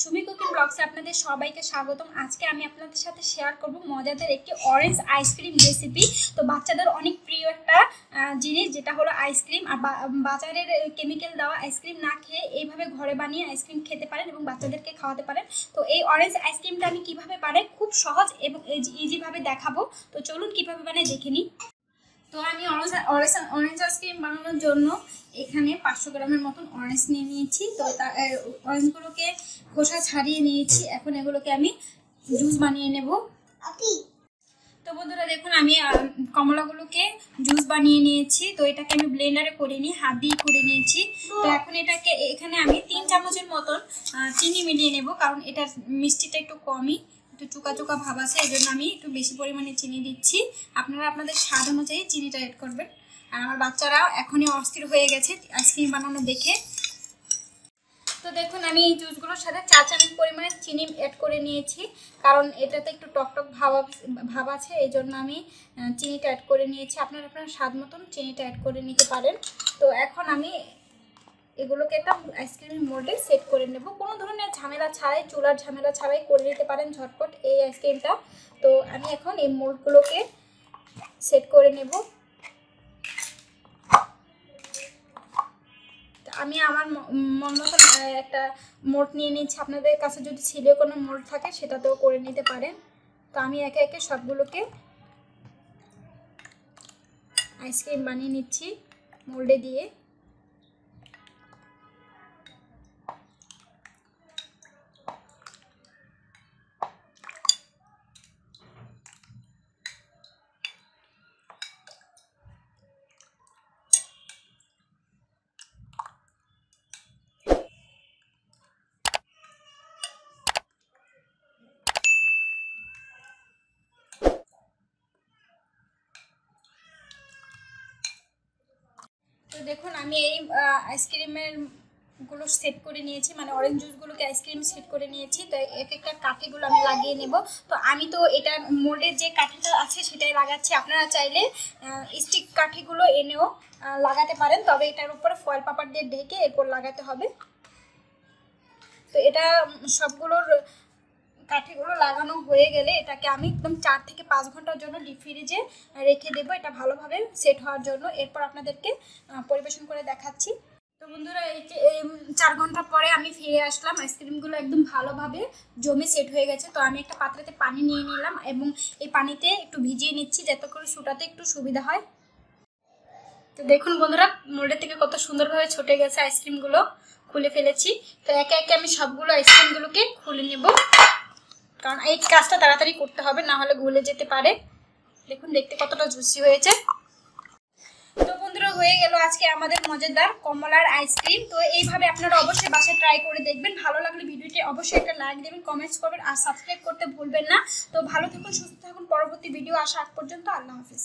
Sumi cooking ব্লগসে আপনাদের সবাইকে স্বাগতম। আজকে আমি আপনাদের সাথে শেয়ার করব মজাদার একটি অরেঞ্জ আইসক্রিম রেসিপি। তো বাচ্চাদের অনেক প্রিয় একটা জিনিস যেটা হলো আইসক্রিম। আর বাজারের কেমিক্যাল দেওয়া আইসক্রিম না খেয়ে এইভাবে ঘরে বানিয়ে আইসক্রিম খেতে পারেন এবং বাচ্চাদেরকে খাওয়াতে পারেন। তো এই অরেঞ্জ আইসক্রিমটা আমি কিভাবে বানাই খুব সহজ এবং ইজিভাবে দেখাবো। তো চলুন কিভাবে বানাই দেখে নিই। তো আমি অরেঞ্জ আইসক্রিম বানানোর জন্য এখানে 500 গ্রামের মতন অরেঞ্জ নিয়ে নিয়েছি। তো অরেঞ্জগুলোকে খোসা ছাড়িয়ে নিয়েছি। এখন এগুলোকে আমি জুস বানিয়ে নেব। তো বন্ধুরা দেখুন, আমি কমলাগুলোকে জুস বানিয়ে নিয়েছি। তো এটাকে আমি ব্লেন্ডারে করে নিই, হাত দিয়ে করে নিয়েছি। তো এখন এখানে আমি 3 চামচের মতন চিনি মিলিয়ে নেব, কারণ এটার মিষ্টিটা একটু কমই, একটু চুকা চুকা ভাব আছে, এই জন্য আমি একটু বেশি পরিমাণে চিনি দিচ্ছি। আপনারা আপনাদের স্বাদ অনুযায়ী চিনিটা অ্যাড করবেন। আর আমার বাচ্চারা এখনই অস্থির হয়ে গেছে আইসক্রিম বানানো দেখে। তো দেখুন, আমি এই জুসগুলোর সাথে 4 চামচ পরিমাণে চিনি অ্যাড করে নিয়েছি, কারণ এটাতে একটু টকটক ভাব আছে, এই জন্য আমি চিনিটা অ্যাড করে নিয়েছি। আপনারা আপনার স্বাদ মতন চিনিটা অ্যাড করে নিতে পারেন। তো এখন আমি এগুলোকে একটা আইসক্রিমের মোল্ডে সেট করে নেব। কোনো ধরনের ঝামেলা ছাড়াই, চুলার ঝামেলা ছাড়াই করে নিতে পারেন ঝটপট এই আইসক্রিমটা। তো আমি এখন এই মোল্ডগুলোকে সেট করে নেব। আমি আমার মন মতন একটা মোল্ড নিয়ে নিচ্ছি। আপনাদের কাছে যদি ছিলেও কোনো মোল্ড থাকে সেটাতেও করে নিতে পারেন। তো আমি একে একে সবগুলোকে আইসক্রিম বানিয়ে নিচ্ছি মোল্ডে দিয়ে। তো দেখুন, আমি এই আইসক্রিমের গুলো সেট করে নিয়েছি, মানে অরেঞ্জ জুসগুলোকে আইসক্রিম সেট করে নিয়েছি। তো এক একটা কাঠিগুলো আমি লাগিয়ে নেব। তো আমি তো এটা মোল্ডের যে কাঠিটা আছে সেটাই লাগাচ্ছি। আপনারা চাইলে স্টিক কাঠিগুলো এনেও লাগাতে পারেন, তবে এটার উপরে ফয়েল পেপার দিয়ে ঢেকে এরপর লাগাতে হবে। তো এটা সবগুলোর কাঠিগুলো লাগানো হয়ে গেলে এটাকে আমি একদম 4 থেকে 5 ঘন্টার জন্য ডিপ ফ্রিজে রেখে দেবো, এটা ভালোভাবে সেট হওয়ার জন্য। এরপর আপনাদেরকে পরিবেশন করে দেখাচ্ছি। তো বন্ধুরা, এই 4 ঘন্টা পরে আমি ফিরে আসলাম। আইসক্রিমগুলো একদম ভালোভাবে জমে সেট হয়ে গেছে। তো আমি একটা পাত্রেতে পানি নিয়ে নিলাম এবং এই পানিতে একটু ভিজিয়ে নিচ্ছি যাতে করে শুটাতে একটু সুবিধা হয়। তো দেখুন বন্ধুরা, মোল্ডের থেকে কত সুন্দরভাবে ছুটে গেছে আইসক্রিমগুলো, খুলে ফেলেছি। তো একে একে আমি সবগুলো আইসক্রিমগুলোকে খুলে নেব, কারণ এই কাজটা তাড়াতাড়ি করতে হবে, না হলে গলে যেতে পারে। দেখুন দেখতে কতটা জুসি হয়েছে। তো বন্ধুরা, হয়ে গেল আজকে আমাদের মজাদার কমলার আইসক্রিম। তো এইভাবে আপনারা অবশ্যই বাসায় ট্রাই করে দেখবেন। ভালো লাগলে ভিডিওটি অবশ্যই একটা লাইক দেবেন, কমেন্টস করবেন আর সাবস্ক্রাইব করতে ভুলবেন না। তো ভালো থাকুন, সুস্থ থাকুন। পরবর্তী ভিডিও আসা আগ পর্যন্ত আল্লাহ হাফিজ।